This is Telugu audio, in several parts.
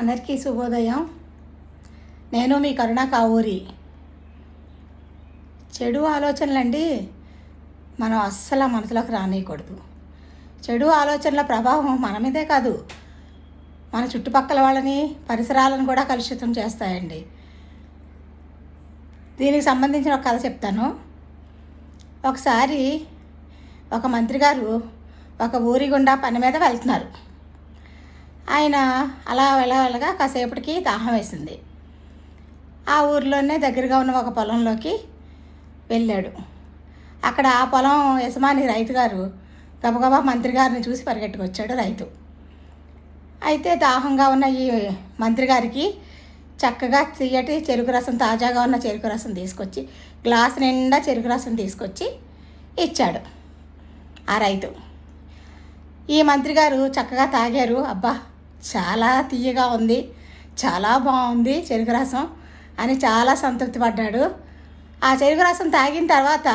అందరికీ శుభోదయం. నేను మీ కరుణ కావూరి. చెడు ఆలోచనలండి మనం అస్సలు మనసులోకి రానియకూడదు. చెడు ఆలోచనల ప్రభావం మన మీదే కాదు, మన చుట్టుపక్కల వాళ్ళని, పరిసరాలను కూడా కలుషితం చేస్తాయండి. దీనికి సంబంధించిన ఒక కథ చెప్తాను. ఒకసారి ఒక మంత్రి గారు ఒక ఊరి గుండా పని మీద వెళ్తున్నారు. ఆయన అలా వెళ్ళగా కాసేపటికి దాహం వేసింది. ఆ ఊరిలోనే దగ్గరగా ఉన్న ఒక పొలంలోకి వెళ్ళాడు. అక్కడ ఆ పొలం యజమాని రైతు గారు గబగబా మంత్రి గారిని చూసి పరిగెట్టుకొచ్చాడు రైతు. అయితే దాహంగా ఉన్న ఈ మంత్రి గారికి చక్కగా తీయటి చెరుకు రసం, తాజాగా ఉన్న చెరుకు రసం తీసుకొచ్చి, గ్లాసు నిండా చెరుకు రసం తీసుకొచ్చి ఇచ్చాడు ఆ రైతు. ఈ మంత్రి గారు చక్కగా తాగారు. అబ్బా, చాలా తీయగా ఉంది, చాలా బాగుంది చెరుకు రసం అని చాలా సంతృప్తి పడ్డాడు. ఆ చెరుకు రసం తాగిన తర్వాత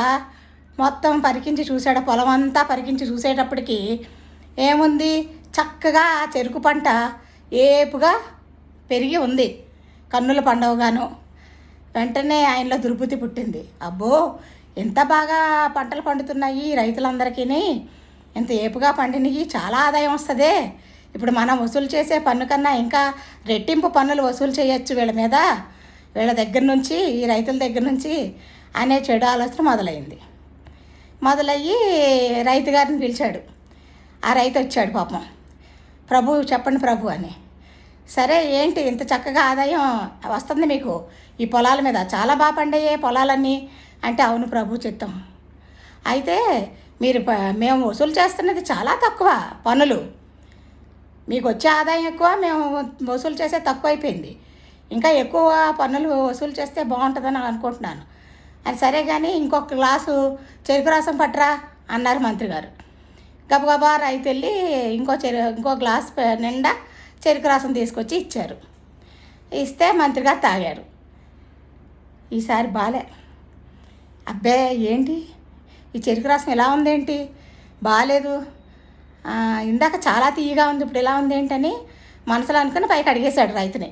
మొత్తం పరికించి చూశాడు. పొలం అంతా పరికించి చూసేటప్పటికి ఏముంది, చక్కగా ఆ చెరుకు పంట ఏపుగా పెరిగి ఉంది, కన్నుల పండవగాను. వెంటనే ఆయనలో దుర్బుద్ధి పుట్టింది. అబ్బో, ఎంత బాగా పంటలు పండుతున్నాయి రైతులందరికీ, ఎంత ఏపుగా పండినవి, చాలా ఆదాయం వస్తుంది. ఇప్పుడు మనం వసూలు చేసే పన్ను కన్నా ఇంకా రెట్టింపు పన్నులు వసూలు చేయొచ్చు వీళ్ళ మీద, వీళ్ళ దగ్గర నుంచి, ఈ రైతుల దగ్గర నుంచి అనే చెడు ఆలోచన మొదలయ్యి రైతు గారిని పిలిచాడు. ఆ రైతు వచ్చాడు. పాపం, ప్రభు చెప్పండి ప్రభు అని. సరే, ఏంటి ఇంత చక్కగా ఆదాయం వస్తుంది మీకు ఈ పొలాల మీద, చాలా బాగా పండయ్యే పొలాలన్నీ అంటే, అవును ప్రభు చిత్తం. అయితే మేము వసూలు చేస్తున్నది చాలా తక్కువ పన్నులు, మీకు వచ్చే ఆదాయం ఎక్కువ, మేము వసూలు చేసే తక్కువ అయిపోయింది. ఇంకా ఎక్కువ పన్నులు వసూలు చేస్తే బాగుంటుందని అనుకుంటున్నాను అని. సరే కానీ ఇంకొక గ్లాసు చెరుకు రసం పట్టరా అన్నారు మంత్రి గారు. గబగబా రైతు వెళ్ళి ఇంకో గ్లాస్ నిండా చెరుకు రసం తీసుకొచ్చి ఇచ్చారు. ఇస్తే మంత్రి గారు తాగారు. ఈసారి బాలే. అబ్బే, ఏంటి ఈ చెరుకు రసం ఇలా ఉందేంటి, బాగాలేదు, ఇందాక చాలా తీయగా ఉంది, ఇప్పుడు ఇలా ఉంది ఏంటని మనసులో అనుకుని పైకి అడిగేశాడు రైతుని.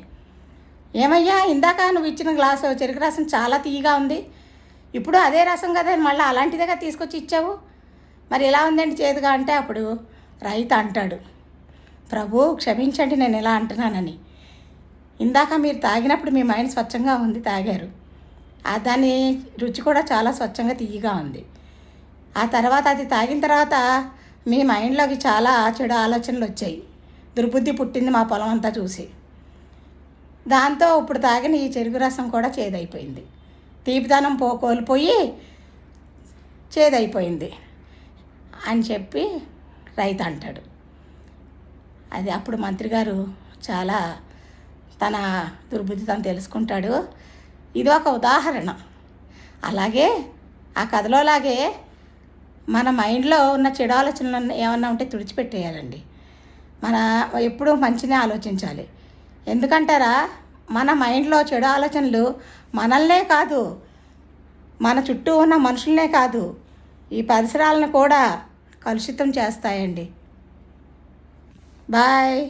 ఏమయ్యా, ఇందాక నువ్వు ఇచ్చిన గ్లాసు చెరుకు రసం చాలా తీయగా ఉంది, ఇప్పుడు అదే రసం కదా మళ్ళీ అలాంటిదేగా తీసుకొచ్చి ఇచ్చావు, మరి ఎలా ఉందండి చేదుగా అంటే, అప్పుడు రైతు అంటాడు, ప్రభు క్షమించండి నేను ఇలా అంటున్నానని. ఇందాక మీరు తాగినప్పుడు మీ మైండ్ స్వచ్ఛంగా ఉంది, తాగారు, దాని రుచి కూడా చాలా స్వచ్ఛంగా తీయగా ఉంది. ఆ తర్వాత అది తాగిన తర్వాత మీ మైండ్లోకి చాలా చెడు ఆలోచనలు వచ్చాయి, దుర్బుద్ధి పుట్టింది మా పొలం అంతా చూసి. దాంతో ఇప్పుడు తాగిన ఈ చెరుకు రసం కూడా చేదైపోయింది, తీపిదనం కోల్పోయి చేదైపోయింది అని చెప్పి రైతు అంటాడు. అది అప్పుడు మంత్రి గారు చాలా తన దుర్బుద్ధి తను తెలుసుకుంటాడు. ఇది ఒక ఉదాహరణ. అలాగే ఆ కథలోలాగే మన మైండ్లో ఉన్న చెడు ఆలోచనలు ఏమన్నా ఉంటే తుడిచిపెట్టేయాలండి. మన ఎప్పుడూ మంచినే ఆలోచించాలి. ఎందుకంటారా, మన మైండ్లో చెడు ఆలోచనలు మనల్నే కాదు, మన చుట్టూ ఉన్న మనుషులనే కాదు, ఈ పరిసరాలను కూడా కలుషితం చేస్తాయండి. బాయ్.